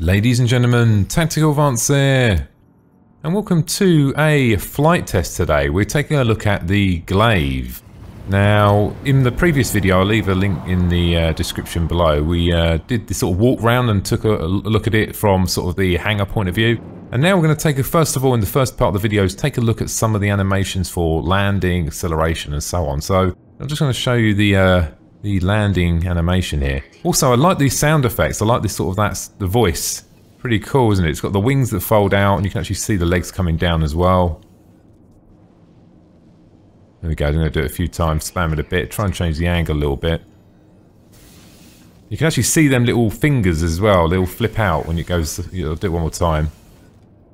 Ladies and gentlemen, Tactical Advance here, and welcome to a flight test today. We're taking a look at the Glaive. Now, in the previous video, I'll leave a link in the description below, we did this sort of walk round and took a look at it from sort of the hangar point of view. And now we're going to take first of all, in the first part of the videos, take a look at some of the animations for landing, acceleration and so on. So, I'm just going to show you the landing animation here. Also, I like these sound effects. I like this sort of, the voice. Pretty cool, isn't it? It's got the wings that fold out and you can actually see the legs coming down as well. There we go, I'm going to do it a few times, spam it a bit, try and change the angle a little bit. You can actually see them little fingers as well, they'll flip out when it goes, I'll do it one more time.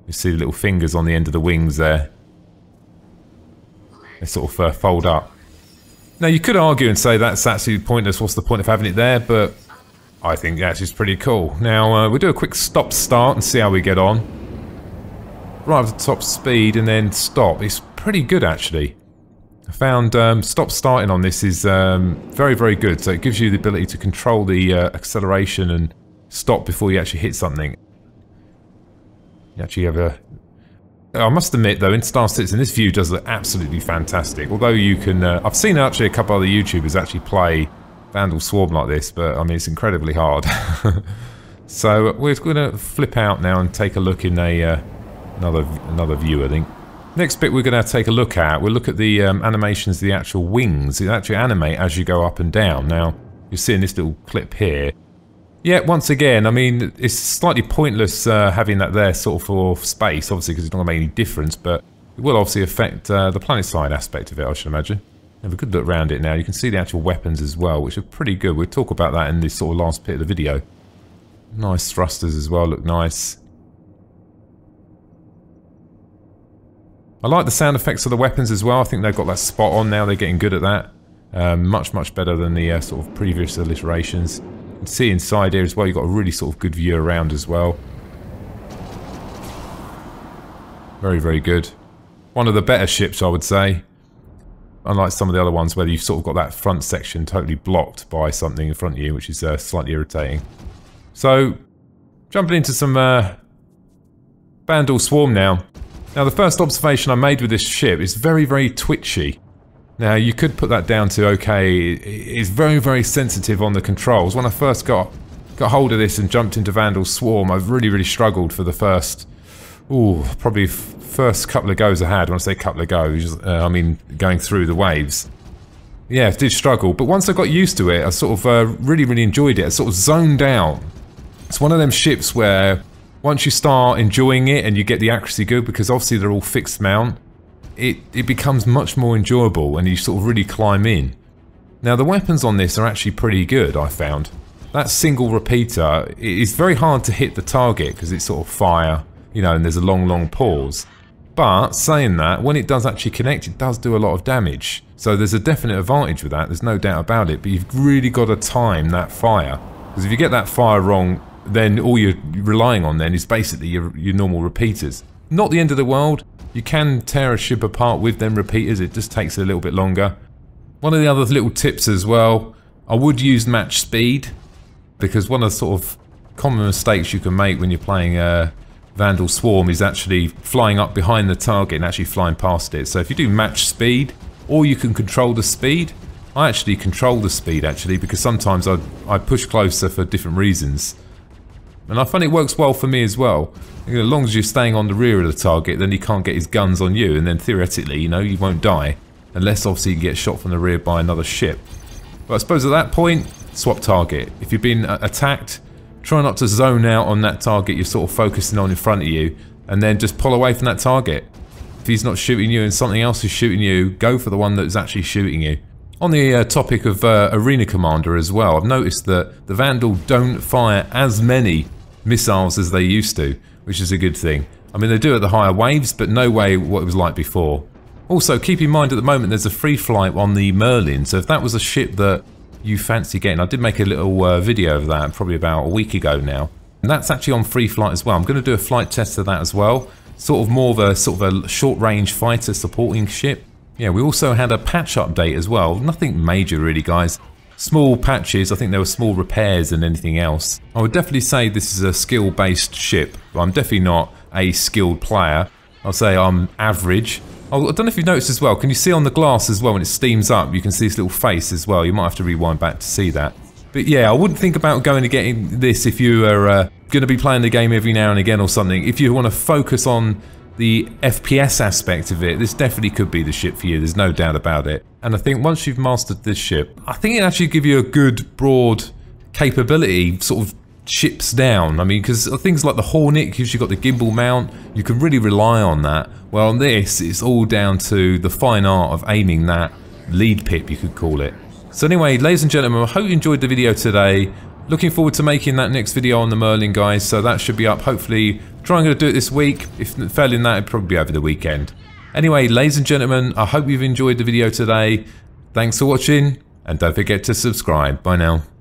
You see the little fingers on the end of the wings there. They sort of fold up. Now you could argue and say that's absolutely pointless, what's the point of having it there, but I think that's just pretty cool. Now we'll do a quick stop start and see how we get on. Right at the top speed and then stop, it's pretty good actually. I found stop starting on this is very, very good, so it gives you the ability to control the acceleration and stop before you actually hit something. You actually have a... I must admit though, in Star Citizen this view does look absolutely fantastic, although you can... I've seen actually a couple other YouTubers actually play Vandal Swarm like this, but I mean it's incredibly hard. So we're going to flip out now and take a look in another view, I think. Next bit we're going to take a look at, we'll look at the animations of the actual wings. They actually animate as you go up and down. Now, you're seeing this little clip here. Yeah, once again, I mean, it's slightly pointless having that there sort of for space, obviously, because it's not going to make any difference, but it will obviously affect the planet side aspect of it, I should imagine. Have a good look around it now. You can see the actual weapons as well, which are pretty good. We'll talk about that in this sort of last bit of the video. Nice thrusters as well, look nice. I like the sound effects of the weapons as well. I think they've got that spot on now. They're getting good at that. Much, much better than the sort of previous iterations. You can see inside here as well. You've got a really sort of good view around as well. Very, very good. One of the better ships, I would say. Unlike some of the other ones where you've sort of got that front section totally blocked by something in front of you, which is slightly irritating. So, jumping into some Vandal Swarm now. Now the first observation I made with this ship is very, very twitchy. Now you could put that down to, okay, it's very, very sensitive on the controls. When I first got hold of this and jumped into Vandal Swarm, I've really, really struggled for the first, probably first couple of goes I had. When I say couple of goes, I mean going through the waves. Yeah, I did struggle, but once I got used to it, I sort of really, really enjoyed it. I sort of zoned out. It's one of them ships where once you start enjoying it and you get the accuracy good, because obviously they're all fixed mount, it becomes much more enjoyable and you sort of really climb in. Now the weapons on this are actually pretty good, I found. That single repeater, it's very hard to hit the target because it's sort of fire, you know, and there's a long, long pause. But saying that, when it does actually connect, it does do a lot of damage. So there's a definite advantage with that, there's no doubt about it, but you've really got to time that fire. Because if you get that fire wrong, then all you're relying on then is basically your normal repeaters. Not the end of the world. You can tear a ship apart with them repeaters, it just takes a little bit longer. One of the other little tips as well, I would use match speed, because one of the sort of common mistakes you can make when you're playing Vandal Swarm is actually flying up behind the target and actually flying past it. So if you do match speed, or you can control the speed. I actually control the speed actually, because sometimes I push closer for different reasons. And I find it works well for me as well. As long as you're staying on the rear of the target, then he can't get his guns on you, and then theoretically, you know, you won't die. Unless obviously you get shot from the rear by another ship. But I suppose at that point, swap target. If you've been attacked, try not to zone out on that target you're sort of focusing on in front of you, and then just pull away from that target. If he's not shooting you and something else is shooting you, go for the one that's actually shooting you. On the topic of Arena Commander as well, I've noticed that the Vandal don't fire as many missiles as they used to, which is a good thing. I mean, they do at the higher waves, but no way what it was like before. Also, keep in mind at the moment there's a free flight on the Merlin, so if that was a ship that you fancy getting, I did make a little video of that probably about a week ago now, and that's actually on free flight as well. I'm going to do a flight test of that as well, sort of more of a short-range fighter supporting ship. Yeah, we also had a patch update as well, nothing major really guys. small patches. I think there were small repairs than anything else. I would definitely say this is a skill-based ship. I'm definitely not a skilled player. I'll say I'm average. Oh, I don't know if you've noticed as well. Can you see on the glass as well when it steams up? You can see this little face as well. You might have to rewind back to see that. But yeah, I wouldn't think about going and getting this if you are going to be playing the game every now and again or something. If you want to focus on the FPS aspect of it, this definitely could be the ship for you. There's no doubt about it. And I think once you've mastered this ship, I think it actually give you a good broad capability, sort of ships down. I mean, because things like the Hornet, because you've got the gimbal mount, you can really rely on that. Well, on this, it's all down to the fine art of aiming that lead pip, you could call it. So anyway, ladies and gentlemen, I hope you enjoyed the video today. Looking forward to making that next video on the Merlin, guys, so that should be up hopefully. Trying to do it this week. If failing that, it'll probably be over the weekend. Anyway, ladies and gentlemen, I hope you've enjoyed the video today. Thanks for watching, and don't forget to subscribe. Bye now.